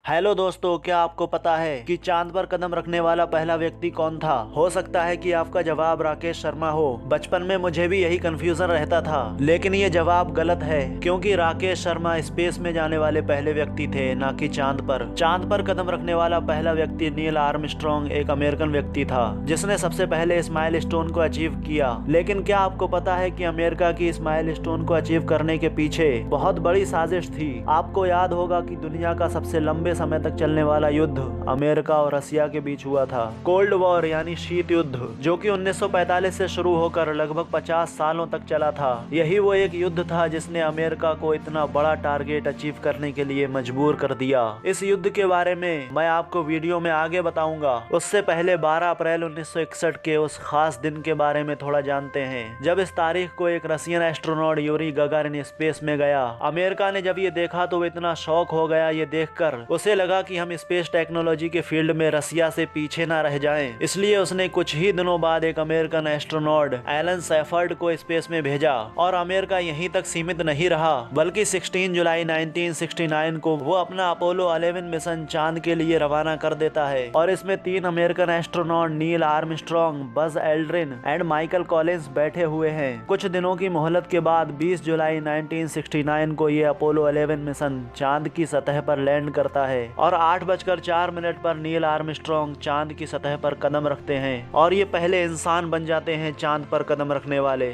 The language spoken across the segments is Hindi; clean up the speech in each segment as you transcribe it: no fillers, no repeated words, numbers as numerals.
हेलो दोस्तों, क्या आपको पता है कि चांद पर कदम रखने वाला पहला व्यक्ति कौन था? हो सकता है कि आपका जवाब राकेश शर्मा हो। बचपन में मुझे भी यही कंफ्यूजन रहता था, लेकिन ये जवाब गलत है क्योंकि राकेश शर्मा स्पेस में जाने वाले पहले व्यक्ति थे, ना कि चांद पर। चांद पर कदम रखने वाला पहला व्यक्ति नील आर्मस्ट्रॉन्ग एक अमेरिकन व्यक्ति था जिसने सबसे पहले इस माइलस्टोन को अचीव किया। लेकिन क्या आपको पता है कि अमेरिका की इस माइलस्टोन को अचीव करने के पीछे बहुत बड़ी साजिश थी? आपको याद होगा कि दुनिया का सबसे लंबे समय तक चलने वाला युद्ध अमेरिका और रसिया के बीच हुआ था, कोल्ड वॉर यानी शीत युद्ध, जो कि 1945 से शुरू होकर लगभग 50 सालों तक चला था। यही वो एक युद्ध था जिसने अमेरिका को इतना बड़ा टारगेट अचीव करने के लिए मजबूर कर दिया। इस युद्ध के बारे में मैं आपको वीडियो में आगे बताऊंगा। उससे पहले 12 अप्रैल 1961 के उस खास दिन के बारे में थोड़ा जानते हैं, जब इस तारीख को एक Russian astronaut Yuri Gagarin space में गया। अमेरिका ने जब ये देखा तो वो इतना शॉक हो गया ये देखकर, उसे लगा कि हम स्पेस टेक्नोलॉजी के फील्ड में रसिया से पीछे ना रह जाएं। इसलिए उसने कुछ ही दिनों बाद एक अमेरिकन एस्ट्रोनॉट एलन सैफर्ड को स्पेस में भेजा। और अमेरिका यहीं तक सीमित नहीं रहा, बल्कि 16 जुलाई 1969 को वो अपना अपोलो 11 मिशन चांद के लिए रवाना कर देता है। और इसमें 3 American astronaut Neil Armstrong, Buzz Aldrin and Michael Collins बैठे हुए हैं। कुछ दिनों की मोहलत के बाद 20 जुलाई 1969 को ये अपोलो 11 मिशन चांद की सतह पर लैंड करता है और 8:04 पर नील आर्मस्ट्रॉन्ग चांद की सतह पर कदम रखते हैं और ये पहले इंसान बन जाते हैं चांद पर कदम रखने वाले।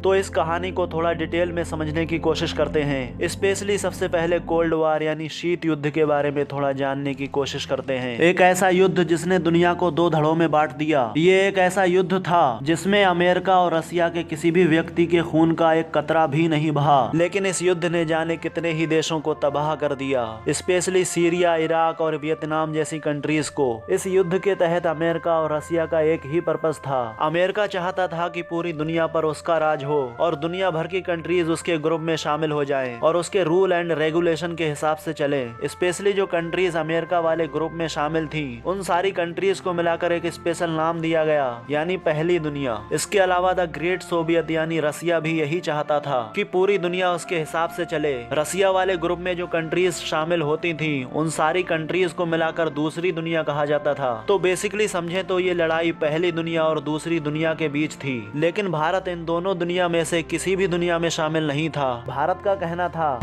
तो इस कहानी को थोड़ा डिटेल में समझने की कोशिश करते हैं। स्पेशली सबसे पहले कोल्ड वार यानी शीत युद्ध के बारे में थोड़ा जानने की कोशिश करते हैं। एक ऐसा युद्ध जिसने दुनिया को 2 धड़ों में बांट दिया। ये एक ऐसा युद्ध था जिसमें अमेरिका और रसिया के किसी भी व्यक्ति के खून का एक कतरा भी नहीं बहा, लेकिन इस युद्ध ने जाने कितने ही देशों को तबाह कर दिया, स्पेशली सीरिया, इराक और वियतनाम जैसी कंट्रीज को। इस युद्ध के तहत अमेरिका और रसिया का एक ही पर्पस था। अमेरिका चाहता था कि पूरी दुनिया पर उसका राज हो और दुनिया भर की कंट्रीज उसके ग्रुप में शामिल हो जाएं और उसके रूल एंड रेगुलेशन के हिसाब से चलें। स्पेशली जो कंट्रीज अमेरिका वाले ग्रुप में शामिल थी, उन सारी कंट्रीज को मिलाकर एक स्पेशल नाम दिया गया, यानी पहली दुनिया। इसके अलावा द ग्रेट सोवियत यानी रसिया भी यही चाहता था कि पूरी दुनिया उसके हिसाब से चले। रसिया वाले ग्रुप में जो कंट्रीज शामिल होती थी, उन सारी कंट्रीज को मिलाकर दूसरी दुनिया कहा जाता था। तो बेसिकली समझे तो ये लड़ाई पहली दुनिया और दूसरी दुनिया के बीच थी, लेकिन भारत इन दोनों दुनिया में से किसी भी दुनिया में शामिल नहीं था। भारत का कहना था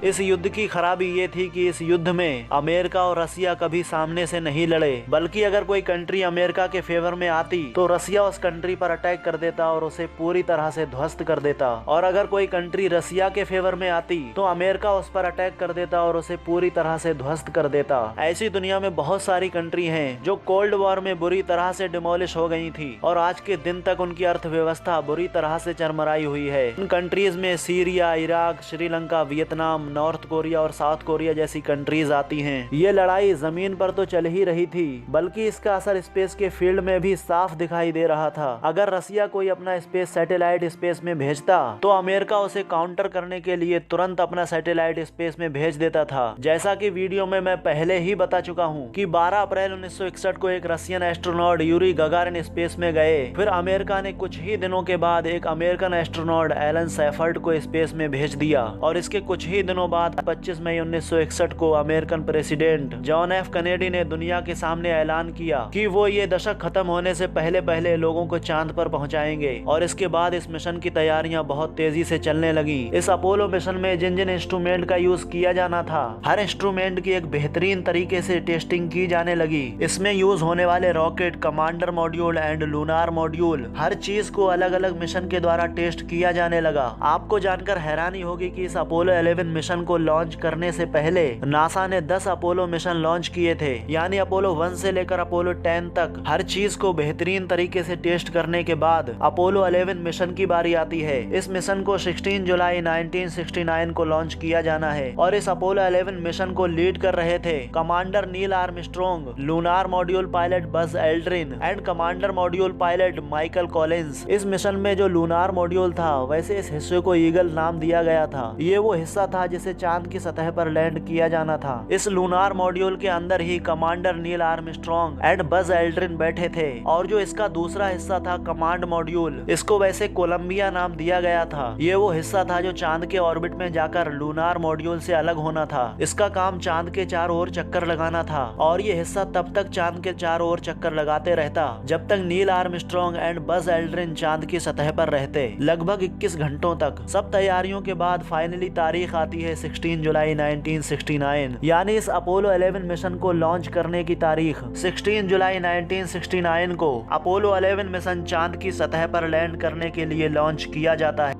इस युद्ध की खराबी ये थी कि इस युद्ध में अमेरिका और रसिया कभी सामने से नहीं लड़े, बल्कि अगर कोई कंट्री अमेरिका के फेवर में आती तो रसिया उस कंट्री पर अटैक कर देता और उसे पूरी तरह से ध्वस्त कर देता, और अगर कोई कंट्री रसिया के फेवर में आती तो अमेरिका उस पर अटैक कर देता और उसे पूरी तरह से ध्वस्त कर देता। ऐसी दुनिया में बहुत सारी कंट्री हैं जो कोल्ड वॉर में बुरी तरह से डिमोलिश हो गई थी और आज के दिन तक उनकी अर्थव्यवस्था बुरी तरह से चरमराई हुई है। इन कंट्रीज में Syria, Iraq, Sri Lanka, Vietnam, north Korea और साउथ कोरिया जैसी कंट्रीज आती हैं। ये लड़ाई जमीन पर तो चल ही रही थी, बल्कि इसका असर स्पेस के फील्ड में भी साफ दिखाई दे रहा था। अगर रसिया कोई अपना स्पेस सैटेलाइट स्पेस में भेजता तो अमेरिका उसे काउंटर करने के लिए तुरंत अपना सैटेलाइट स्पेस में भेज देता था। जैसा कि वीडियो में मैं पहले ही बता चुका हूँ कि 12 अप्रैल 1961 को एक Russian astronaut Yuri Gagarin space में गए। फिर अमेरिका ने कुछ ही दिनों के बाद एक अमेरिकन एस्ट्रोनॉट एलन सैफर्ड को स्पेस में भेज दिया और इसके कुछ ही दिनों बाद 25 मई 1961 को American president John F Kennedy ने दुनिया के सामने ऐलान किया कि वो ये दशक खत्म होने से पहले पहले लोगों को चांद पर पहुंचाएंगे। और इसके बाद इस मिशन की तैयारियां बहुत तेजी से चलने लगी। इस अपोलो मिशन में जिन जिन इंस्ट्रूमेंट का यूज किया जाना था, हर इंस्ट्रूमेंट की एक बेहतरीन तरीके से टेस्टिंग की जाने लगी। इसमें यूज होने वाले rocket, commander module and lunar module, हर चीज को अलग अलग मिशन के द्वारा टेस्ट किया जाने लगा। आपको जानकर हैरानी होगी कि इस अपोलो 11 मिशन को लॉन्च करने से पहले नासा ने 10 अपोलो मिशन लॉन्च किए थे, यानी अपोलो 1 से लेकर अपोलो 10 तक हर चीज को बेहतरीन तरीके से टेस्ट करने के बाद अपोलो 11 मिशन की बारी आती है। इस मिशन को 16 जुलाई 1969 को लॉन्च किया जाना है और इस अपोलो 11 मिशन को लीड कर रहे थे commander Neil Armstrong, lunar module pilot Buzz Aldrin and commander module pilot Michael Collins. इस मिशन में जो लूनार मॉड्यूल था, वैसे इस हिस्से को ईगल नाम दिया गया था। ये वो हिस्सा था जिस से चांद की सतह पर लैंड किया जाना था। इस लूनार मॉड्यूल के अंदर ही commander Neil Armstrong and Buzz Aldrin बैठे थे और जो इसका दूसरा हिस्सा था कमांड मॉड्यूल, इसको वैसे कोलंबिया नाम दिया गया था। ये वो हिस्सा था जो चांद के ऑर्बिट में जाकर लूनार मॉड्यूल से अलग होना था। इसका काम चांद के चारों ओर चक्कर लगाना था और ये हिस्सा तब तक चांद के चारों ओर चक्कर लगाते रहता जब तक नील आर्मस्ट्रॉन्ग एंड बज एल्ड्रिन चांद की सतह पर रहते, लगभग 21 घंटों तक। सब तैयारियों के बाद फाइनली तारीख आती है 16 जुलाई 1969, यानी इस अपोलो 11 मिशन को लॉन्च करने की तारीख। 16 जुलाई 1969 को अपोलो 11 मिशन चांद की सतह पर लैंड करने के लिए लॉन्च किया जाता है।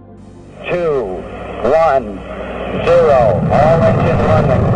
2, 1, 0, all engine running.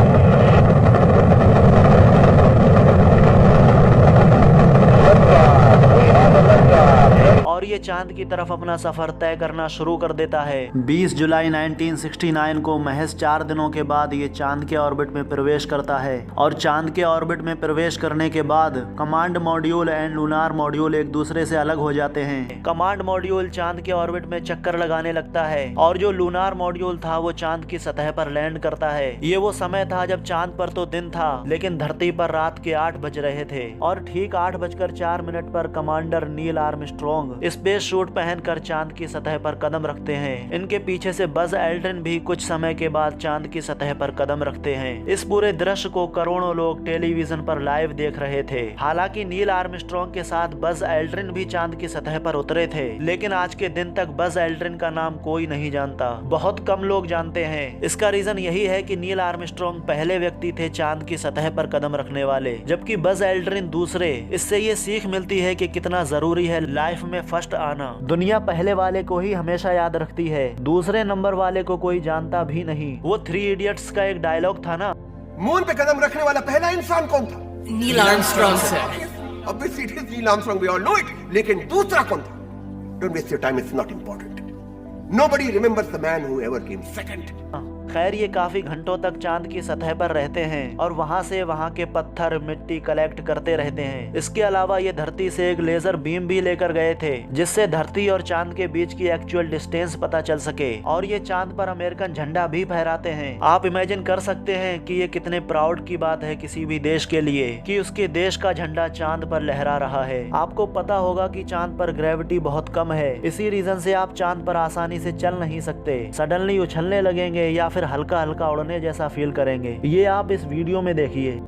और ये चांद की तरफ अपना सफर तय करना शुरू कर देता है। 20 जुलाई 1969 को महज 4 दिनों के बाद ये चांद के ऑर्बिट में प्रवेश करता है और चांद के ऑर्बिट में प्रवेश करने के बाद command module and lunar module एक दूसरे से अलग हो जाते हैं। कमांड मॉड्यूल चांद के ऑर्बिट में चक्कर लगाने लगता है और जो लूनार मॉड्यूल था वो चांद की सतह पर लैंड करता है। ये वो समय था जब चांद पर तो दिन था लेकिन धरती पर रात के 8 बज रहे थे और ठीक 8:04 पर commander Neil Armstrong space suit पहनकर चांद की सतह पर कदम रखते हैं। इनके पीछे से बज एल्ड्रिन भी कुछ समय के बाद चांद की सतह पर कदम रखते हैं। इस पूरे दृश्य को करोड़ों लोग टेलीविजन पर लाइव देख रहे थे। हालांकि नील आर्मस्ट्रॉन्ग के साथ बज एल्ड्रिन भी चांद की सतह पर उतरे थे, लेकिन आज के दिन तक बज एल्ड्रिन का नाम कोई नहीं जानता। बहुत कम लोग जानते हैं। इसका रीजन यही है कि नील आर्मस्ट्रॉन्ग पहले व्यक्ति थे चांद की सतह पर कदम रखने वाले, जबकि बज एल्ड्रिन दूसरे। इससे ये सीख मिलती है कि कितना जरूरी है लाइफ में फर्स्ट आना। दुनिया पहले वाले को ही हमेशा याद रखती है, दूसरे नंबर वाले को कोई जानता भी नहीं। वो 3 इडियट्स का एक डायलॉग था ना, मून पे कदम रखने वाला पहला इंसान कौन था? Neil Armstrong sir. Obviously it is Neil Armstrong, we all know it. लेकिन दूसरा कौन था? Don't waste your time, it's not important. Nobody remembers the man who ever came second. खैर ये काफी घंटों तक चांद की सतह पर रहते हैं और वहां से वहां के पत्थर मिट्टी कलेक्ट करते रहते हैं। इसके अलावा ये धरती से एक लेजर बीम भी लेकर गए थे जिससे धरती और चांद के बीच की एक्चुअल डिस्टेंस पता चल सके और ये चांद पर अमेरिकन झंडा भी फहराते हैं। आप इमेजिन कर सकते हैं कि ये कितने प्राउड की बात है किसी भी देश के लिए कि उसके देश का झंडा चांद पर लहरा रहा है। आपको पता होगा कि चांद पर ग्रेविटी बहुत कम है, इसी रीजन से आप चांद पर आसानी से चल नहीं सकते। सडनली उछलने लगेंगे या फिर हल्का हल्का उड़ने जैसा फील करेंगे। ये आप इस वीडियो में देखिए।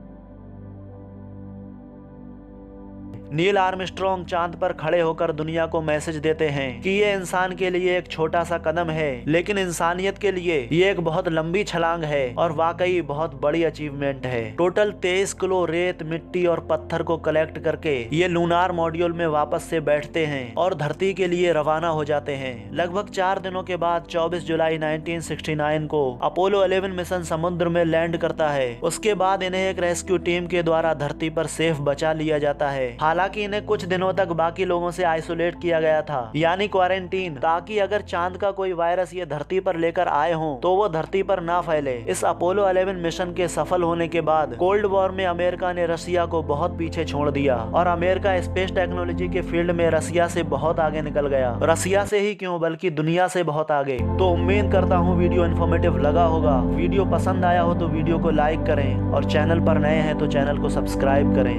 नील आर्मस्ट्रॉन्ग चांद पर खड़े होकर दुनिया को मैसेज देते हैं कि ये इंसान के लिए एक छोटा सा कदम है, लेकिन इंसानियत के लिए ये एक बहुत लंबी छलांग है और वाकई बहुत बड़ी अचीवमेंट है। टोटल 23 किलो रेत, मिट्टी और पत्थर को कलेक्ट करके ये लूनार मॉड्यूल में वापस से बैठते हैं और धरती के लिए रवाना हो जाते हैं। लगभग 4 दिनों के बाद 24 जुलाई 1969 को अपोलो 11 मिशन समुद्र में लैंड करता है। उसके बाद इन्हें एक रेस्क्यू टीम के द्वारा धरती पर सेफ बचा लिया जाता है। हालांकि इन्हें कुछ दिनों तक बाकी लोगों से आइसोलेट किया गया था, यानी क्वारंटीन, ताकि अगर चांद का कोई वायरस ये धरती पर लेकर आए हों तो वो धरती पर ना फैले। इस अपोलो 11 मिशन के सफल होने के बाद कोल्ड वॉर में अमेरिका ने रसिया को बहुत पीछे छोड़ दिया और अमेरिका स्पेस टेक्नोलॉजी के फील्ड में रसिया से बहुत आगे निकल गया। रसिया से ही क्यों बल्कि दुनिया से बहुत आगे। तो उम्मीद करता हूँ वीडियो इन्फॉर्मेटिव लगा होगा। वीडियो पसंद आया हो तो वीडियो को लाइक करें और चैनल पर नए हैं तो चैनल को सब्सक्राइब करें।